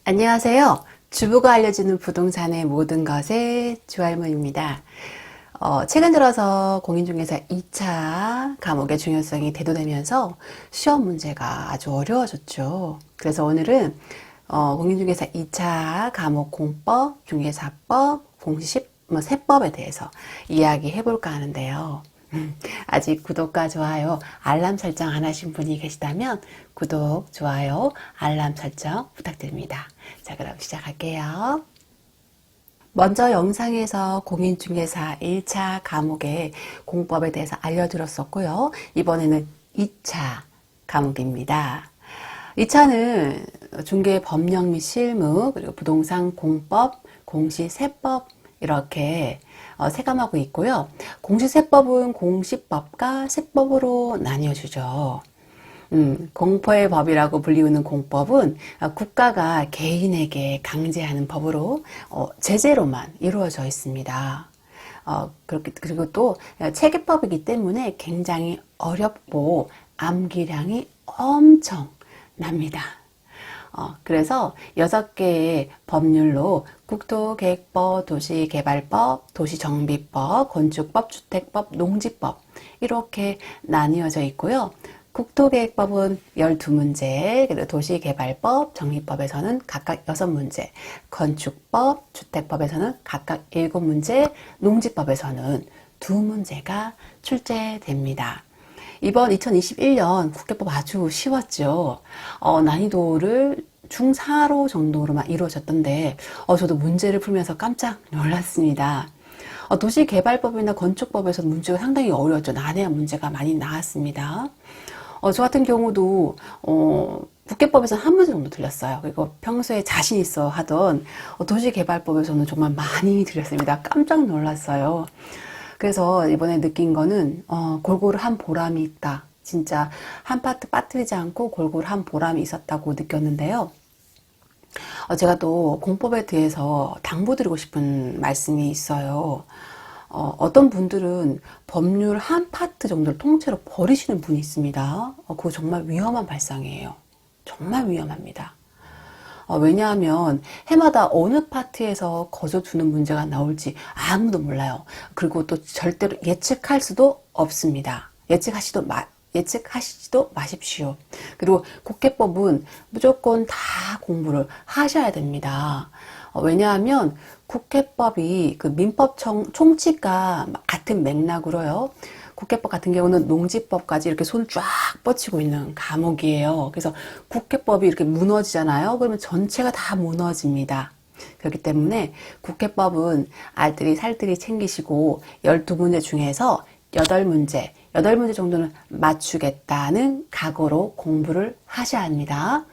안녕하세요. 주부가 알려주는 부동산의 모든 것의 주할머니입니다. 최근 들어서 공인중개사 2차 과목의 중요성이 대두되면서 시험 문제가 아주 어려워졌죠. 그래서 오늘은 공인중개사 2차 과목 공법, 중개사법, 공시십, 세법에 대해서 이야기해 볼까 하는데요. 아직 구독과 좋아요, 알람 설정 안 하신 분이 계시다면 구독, 좋아요, 알람 설정 부탁드립니다. 자, 그럼 시작할게요. 먼저 영상에서 공인중개사 1차 과목의 공법에 대해서 알려드렸었고요. 이번에는 2차 과목입니다. 2차는 중개 법령 및 실무, 그리고 부동산 공법, 공시세법 이렇게 세감하고 있고요. 공시세법은 공시법과 세법으로 나뉘어주죠. 공포의 법이라고 불리우는 공법은 국가가 개인에게 강제하는 법으로 제재로만 이루어져 있습니다. 그리고 또 체계법이기 때문에 굉장히 어렵고 암기량이 엄청 납니다. 그래서 6개의 법률로 국토계획법, 도시개발법, 도시정비법, 건축법, 주택법, 농지법 이렇게 나뉘어져 있고요. 국토계획법은 12문제, 그리고 도시개발법, 정비법에서는 각각 6문제, 건축법, 주택법에서는 각각 7문제, 농지법에서는 2문제가 출제됩니다. 이번 2021년 국회법 아주 쉬웠죠. 난이도를 중4로 정도로만 이루어졌던데 저도 문제를 풀면서 깜짝 놀랐습니다. 도시개발법이나 건축법에서 문제가 상당히 어려웠죠. 난해한 문제가 많이 나왔습니다. 저 같은 경우도 국회법에서는 한 문제 정도 틀렸어요. 그리고 평소에 자신 있어 하던 도시개발법에서는 정말 많이 틀렸습니다. 깜짝 놀랐어요. 그래서 이번에 느낀 거는 골고루 한 보람이 있다. 진짜 한 파트 빠뜨리지 않고 골고루 한 보람이 있었다고 느꼈는데요. 제가 또 공법에 대해서 당부드리고 싶은 말씀이 있어요. 어떤 분들은 법률 한 파트 정도를 통째로 버리시는 분이 있습니다. 그거 정말 위험한 발상이에요. 정말 위험합니다. 왜냐하면 해마다 어느 파트에서 거저주는 문제가 나올지 아무도 몰라요. 그리고 또 절대로 예측할 수도 없습니다. 예측하시지도 마십시오. 그리고 국회법은 무조건 다 공부를 하셔야 됩니다. 왜냐하면 국회법이 그 민법 총칙과 같은 맥락으로요. 국회법 같은 경우는 농지법까지 이렇게 손을 쫙 뻗치고 있는 과목이에요. 그래서 국회법이 이렇게 무너지잖아요. 그러면 전체가 다 무너집니다. 그렇기 때문에 국회법은 알뜰히 살뜰히 챙기시고 12문제 중에서 8문제 정도는 맞추겠다는 각오로 공부를 하셔야 합니다.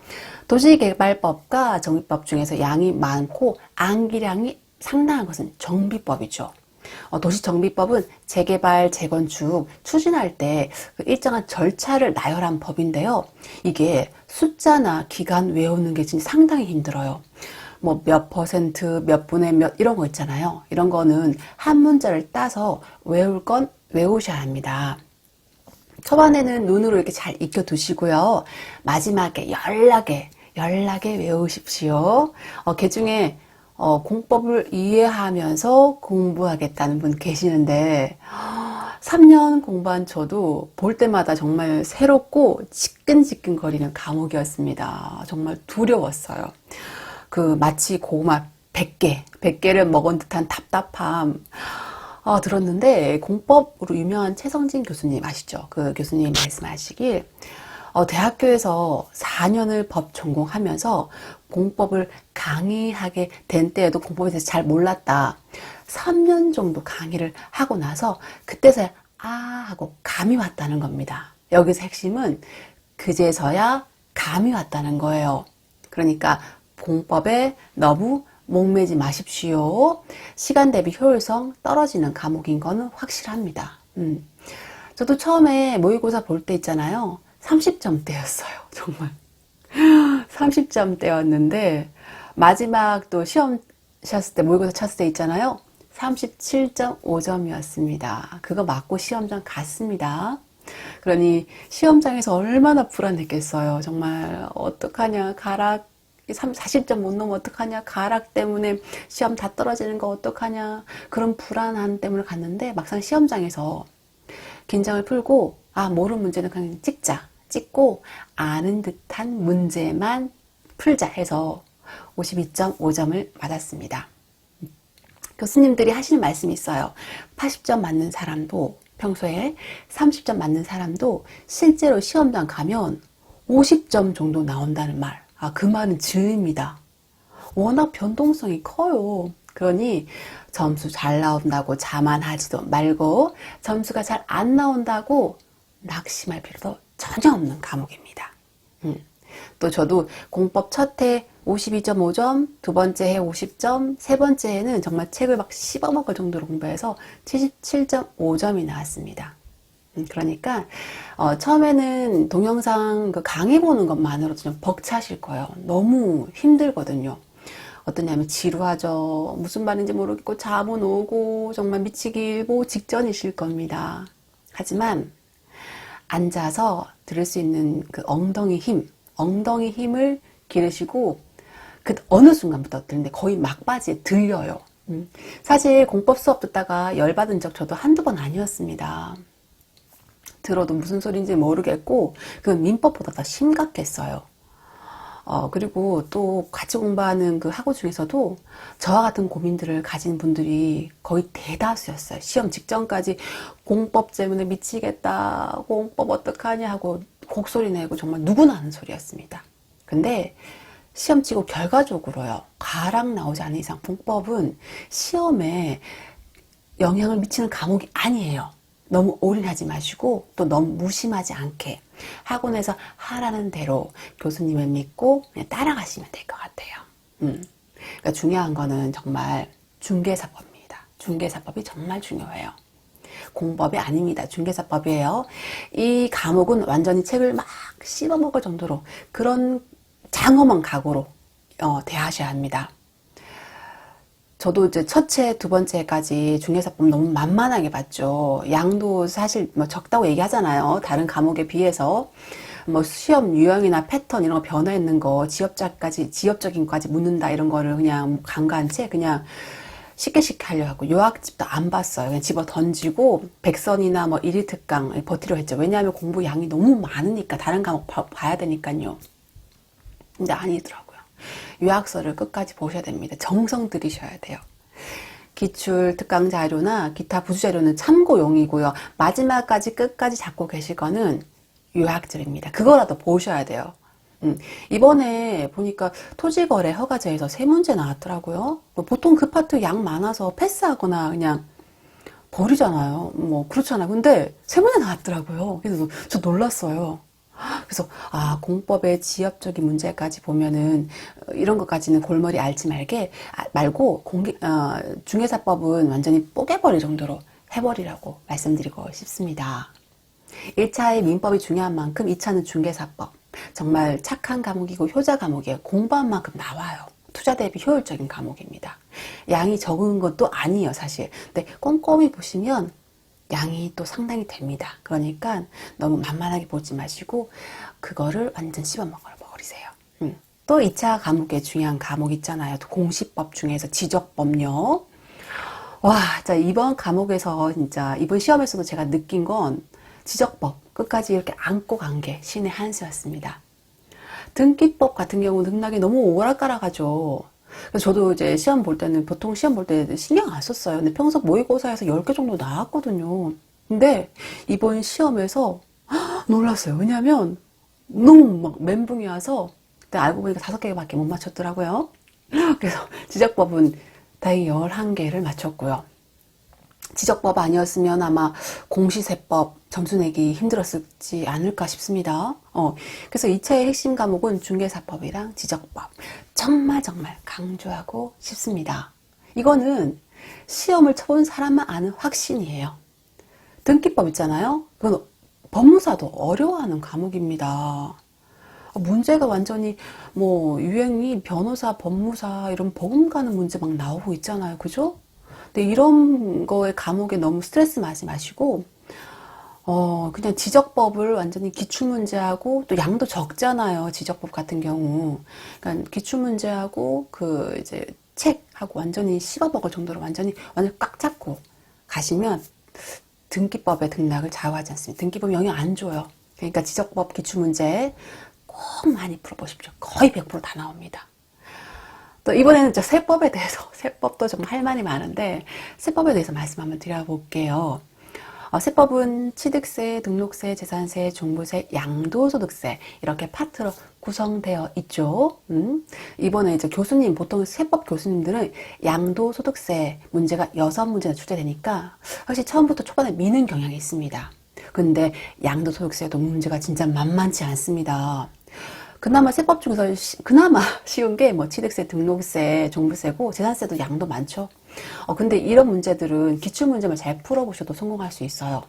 도시개발법과 정비법 중에서 양이 많고 암기량이 상당한 것은 정비법이죠. 도시정비법은 재개발, 재건축 추진할 때 그 일정한 절차를 나열한 법인데요. 이게 숫자나 기간 외우는 게 진짜 상당히 힘들어요. 뭐 몇 퍼센트, 몇 분의 몇 이런 거 있잖아요. 이런 거는 한 문자를 따서 외울 건 외우셔야 합니다. 초반에는 눈으로 이렇게 잘 익혀두시고요. 마지막에 연락에 외우십시오. 개중에 공법을 이해하면서 공부하겠다는 분 계시는데 3년 공부한 저도 볼 때마다 정말 새롭고 지끈지끈거리는 과목이었습니다. 정말 두려웠어요. 마치 고구마 100개를 먹은 듯한 답답함 들었는데 공법으로 유명한 최성진 교수님 아시죠? 그 교수님 말씀하시길 대학교에서 4년을 법 전공하면서 공법을 강의하게 된 때에도 공법에 대해서 잘 몰랐다. 3년 정도 강의를 하고 나서 그때서야 하고 감이 왔다는 겁니다. 여기서 핵심은 그제서야 감이 왔다는 거예요. 그러니까 공법에 너무 목매지 마십시오. 시간 대비 효율성 떨어지는 과목인 거는 확실합니다. 저도 처음에 모의고사 볼 때 있잖아요. 30점대였어요. 정말 30점대였는데 마지막 또 시험 쳤을 때 모의고사 쳤을 때 있잖아요. 37.5점이었습니다. 그거 맞고 시험장 갔습니다. 그러니 시험장에서 얼마나 불안했겠어요. 정말 어떡하냐, 가라 40점 못 넘으면 어떡하냐, 가락 때문에 시험 다 떨어지는 거 어떡하냐, 그런 불안함 때문에 갔는데 막상 시험장에서 긴장을 풀고 모르는 문제는 그냥 찍고 아는 듯한 문제만 풀자 해서 52.5점을 받았습니다. 교수님들이 하시는 말씀이 있어요. 80점 맞는 사람도, 평소에 30점 맞는 사람도 실제로 시험장 가면 50점 정도 나온다는 말. 그 말은 진리입니다. 워낙 변동성이 커요. 그러니 점수 잘 나온다고 자만하지도 말고, 점수가 잘 안 나온다고 낙심할 필요도 전혀 없는 과목입니다. 또 저도 공법 첫 해 52.5점, 두 번째 해 50점, 세 번째 해는 정말 책을 막 씹어먹을 정도로 공부해서 77.5점이 나왔습니다. 그러니까 처음에는 동영상 그 강의 보는 것만으로도 좀 벅차실 거예요. 너무 힘들거든요. 어떠냐면 지루하죠. 무슨 말인지 모르겠고 잠은 오고 정말 미치기 일보 직전이실 겁니다. 하지만 앉아서 들을 수 있는 그 엉덩이 힘을 기르시고 그 어느 순간부터 듣는데 거의 막바지에 들려요. 사실 공법 수업 듣다가 열받은 적 저도 한두 번 아니었습니다. 들어도 무슨 소리인지 모르겠고 그 민법보다 더 심각했어요. 그리고 또 같이 공부하는 그 학우 중에서도 저와 같은 고민들을 가진 분들이 거의 대다수였어요. 시험 직전까지 공법 때문에 미치겠다, 공법 어떡하냐 하고 곡소리 내고 정말 누구나 하는 소리였습니다. 근데 시험 치고 결과적으로요, 가락 나오지 않는 이상 공법은 시험에 영향을 미치는 과목이 아니에요. 너무 올인하지 마시고 또 너무 무심하지 않게 학원에서 하라는 대로 교수님을 믿고 그냥 따라가시면 될 것 같아요. 그러니까 중요한 거는 정말 중개사법입니다. 중개사법이 정말 중요해요. 공법이 아닙니다. 중개사법이에요. 이 과목은 완전히 책을 막 씹어먹을 정도로 그런 장엄한 각오로 대하셔야 합니다. 저도 이제 첫째, 두 번째까지 중개사법 너무 만만하게 봤죠. 양도 사실 뭐 적다고 얘기하잖아요. 다른 과목에 비해서. 뭐 시험 유형이나 패턴 이런 거 변화있는 거, 지엽적인 거까지 묻는다 이런 거를 그냥 간과한 채 그냥 쉽게 하려 하고 요약집도 안 봤어요. 그냥 집어 던지고 백선이나 뭐 1일 특강 버티려 했죠. 왜냐하면 공부 양이 너무 많으니까 다른 과목 봐야 되니까요. 근데 아니더라고요. 요약서를 끝까지 보셔야 됩니다. 정성 들이셔야 돼요. 기출 특강 자료나 기타 부수 자료는 참고용이고요. 마지막까지 끝까지 잡고 계실 거는 요약집입니다. 그거라도 보셔야 돼요. 이번에 보니까 토지거래 허가제에서 세 문제 나왔더라고요. 보통 그 파트 양 많아서 패스하거나 그냥 버리잖아요. 뭐 그렇잖아요. 근데 세 문제 나왔더라고요. 그래서 저 놀랐어요. 그래서 공법의 지엽적인 문제까지 보면은 이런 것까지는 골머리 앓지 말고 중개사법은 완전히 뽀개버릴 정도로 해버리라고 말씀드리고 싶습니다. 1차의 민법이 중요한 만큼 2차는 중개사법. 정말 착한 과목이고 효자 과목이에요. 공부한 만큼 나와요. 투자 대비 효율적인 과목입니다. 양이 적은 것도 아니에요, 사실. 근데 꼼꼼히 보시면 양이 또 상당히 됩니다. 그러니까 너무 만만하게 보지 마시고 그거를 완전 씹어 먹으세요. 또 2차 과목에 중요한 과목 있잖아요. 또 공시법 중에서 지적법요. 자, 이번 과목에서 진짜 이번 시험에서도 제가 느낀 건 지적법 끝까지 이렇게 안고 간 게 신의 한 수였습니다. 등기법 같은 경우 능락이 너무 오락가락하죠. 그래서 저도 이제 시험 볼 때는 보통 시험 볼 때 신경 안 썼어요. 근데 평소 모의고사에서 10개 정도 나왔거든요. 근데 이번 시험에서 놀랐어요. 왜냐면 너무 막 멘붕이 와서 그때 알고 보니까 5개밖에 못 맞췄더라고요. 그래서 지적법은 다행히 11개를 맞췄고요. 지적법 아니었으면 아마 공시세법 점수 내기 힘들었지 않을까 싶습니다. 그래서 2차의 핵심 과목은 중개사법이랑 지적법. 정말 강조하고 싶습니다. 이거는 시험을 쳐본 사람만 아는 확신이에요. 등기법 있잖아요. 그건 법무사도 어려워하는 과목입니다. 문제가 완전히 뭐 유행이 변호사, 법무사 이런 법원 가는 문제 막 나오고 있잖아요. 그죠? 근데 이런 거에 과목에 너무 스트레스 마시고 그냥 지적법을 완전히 기출문제하고 또 양도 적잖아요. 지적법 같은 경우. 그러니까 기출문제하고 그 이제 책하고 완전히 씹어먹을 정도로 완전히 꽉 잡고 가시면 등기법의 등락을 좌우하지 않습니다. 등기법 영향 안 줘요. 그러니까 지적법 기출문제 꼭 많이 풀어보십시오. 거의 100%다 나옵니다. 또 이번에는 저 세법에 대해서, 세법도 정말 할 말이 많은데 세법에 대해서 말씀 한번 드려볼게요. 세법은 취득세, 등록세, 재산세, 종부세, 양도소득세 이렇게 파트로 구성되어 있죠. 이번에 이제 교수님, 보통 세법 교수님들은 양도소득세 문제가 6문제나 출제되니까 사실 처음부터 초반에 미는 경향이 있습니다. 근데 양도소득세도 문제가 진짜 만만치 않습니다. 그나마 세법 중에서 그나마 쉬운 게 뭐 취득세, 등록세, 종부세고 재산세도 양도 많죠. 근데 이런 문제들은 기출문제만 잘 풀어보셔도 성공할 수 있어요.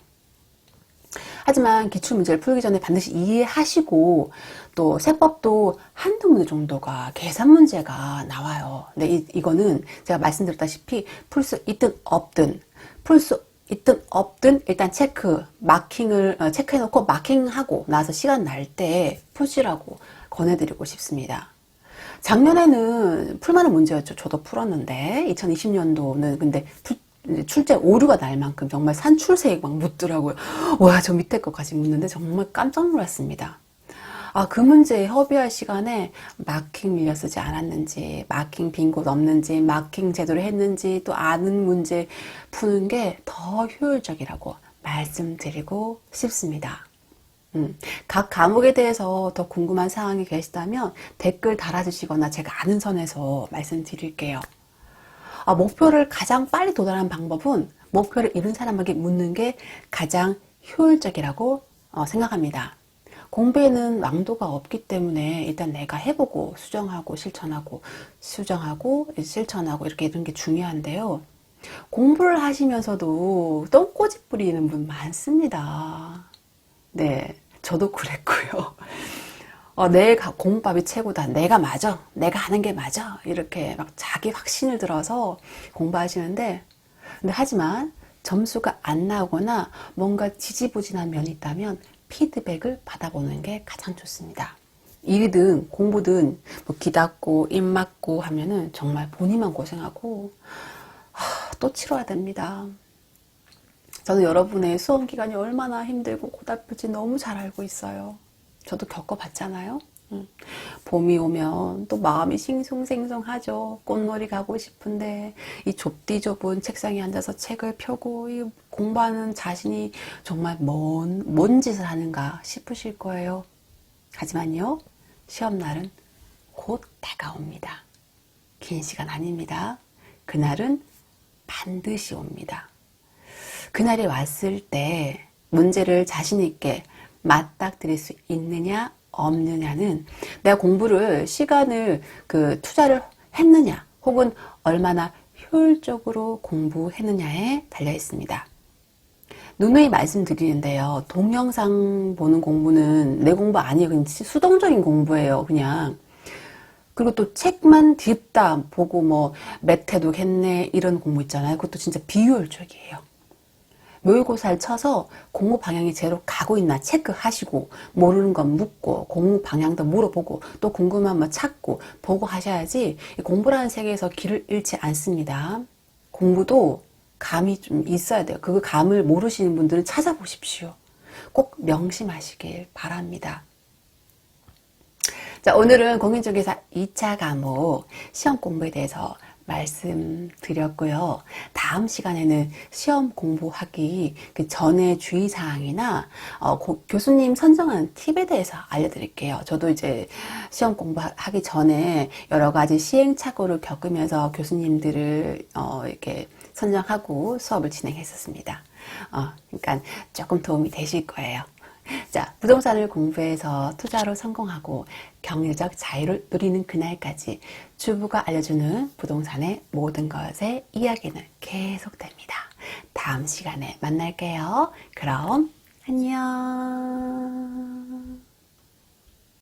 하지만 기출문제를 풀기 전에 반드시 이해하시고 또 세법도 한두 문제 정도가 계산 문제가 나와요. 근데 이거는 제가 말씀드렸다시피 풀 수 있든 없든 일단 마킹을 체크해놓고 마킹하고 나서 시간 날 때 푸시라고 권해드리고 싶습니다. 작년에는 풀만한 문제였죠. 저도 풀었는데 2020년도는 근데 출제 오류가 날 만큼 정말 산출세액 막 묻더라고요. 와, 저 밑에 것까지 묻는데 정말 깜짝 놀랐습니다. 그 문제에 협의할 시간에 마킹 밀려 쓰지 않았는지, 마킹 빈 곳 없는지, 마킹 제대로 했는지, 또 아는 문제 푸는 게 더 효율적이라고 말씀드리고 싶습니다. 각 과목에 대해서 더 궁금한 사항이 계시다면 댓글 달아주시거나 제가 아는 선에서 말씀드릴게요. 목표를 가장 빨리 도달하는 방법은 목표를 이룬 사람에게 묻는 게 가장 효율적이라고 생각합니다. 공부에는 왕도가 없기 때문에 일단 내가 해보고 수정하고 실천하고 이렇게 이런 게 중요한데요. 공부를 하시면서도 똥꼬집 부리는 분 많습니다. 네, 저도 그랬고요. 내 공부밥이 최고다. 내가 맞아. 내가 하는 게 맞아. 이렇게 막 자기 확신을 들어서 공부하시는데, 근데 하지만 점수가 안 나오거나 뭔가 지지부진한 면이 있다면 피드백을 받아보는 게 가장 좋습니다. 일이든 공부든 뭐 기닫고 입 막고 하면은 정말 본인만 고생하고 또 치러야 됩니다. 저는 여러분의 수험 기간이 얼마나 힘들고 고달플지 너무 잘 알고 있어요. 저도 겪어봤잖아요. 봄이 오면 또 마음이 싱숭생숭하죠. 꽃놀이 가고 싶은데 이 좁디 좁은 책상에 앉아서 책을 펴고 이 공부하는 자신이 정말 뭔 짓을 하는가 싶으실 거예요. 하지만요, 시험날은 곧 다가옵니다. 긴 시간 아닙니다. 그날은 반드시 옵니다. 그날이 왔을 때 문제를 자신 있게 맞닥뜨릴 수 있느냐 없느냐는 내가 공부를 시간을 투자를 했느냐 혹은 얼마나 효율적으로 공부했느냐에 달려 있습니다. 누누이 말씀드리는데요. 동영상 보는 공부는 내 공부 아니에요. 그냥 수동적인 공부예요. 그냥. 그리고 또 책만 딥다 보고 뭐 매태도 했네 이런 공부 있잖아요. 그것도 진짜 비효율적이에요. 모의고사를 쳐서 공부 방향이 제대로 가고 있나 체크하시고 모르는 건 묻고 공부 방향도 물어보고 또 궁금한 거 찾고 보고 하셔야지 공부라는 세계에서 길을 잃지 않습니다. 공부도 감이 좀 있어야 돼요. 그 감을 모르시는 분들은 찾아보십시오. 꼭 명심하시길 바랍니다. 자, 오늘은 공인중개사 2차 과목 시험 공부에 대해서 말씀드렸고요. 다음 시간에는 시험 공부하기 전에 주의사항이나 교수님 선정하는 팁에 대해서 알려드릴게요. 저도 이제 시험 공부하기 전에 여러 가지 시행착오를 겪으면서 교수님들을 이렇게 선정하고 수업을 진행했었습니다. 그러니까 조금 도움이 되실 거예요. 자, 부동산을 공부해서 투자로 성공하고 경제적 자유를 누리는 그날까지 주부가 알려주는 부동산의 모든 것의 이야기는 계속됩니다. 다음 시간에 만날게요. 그럼 안녕.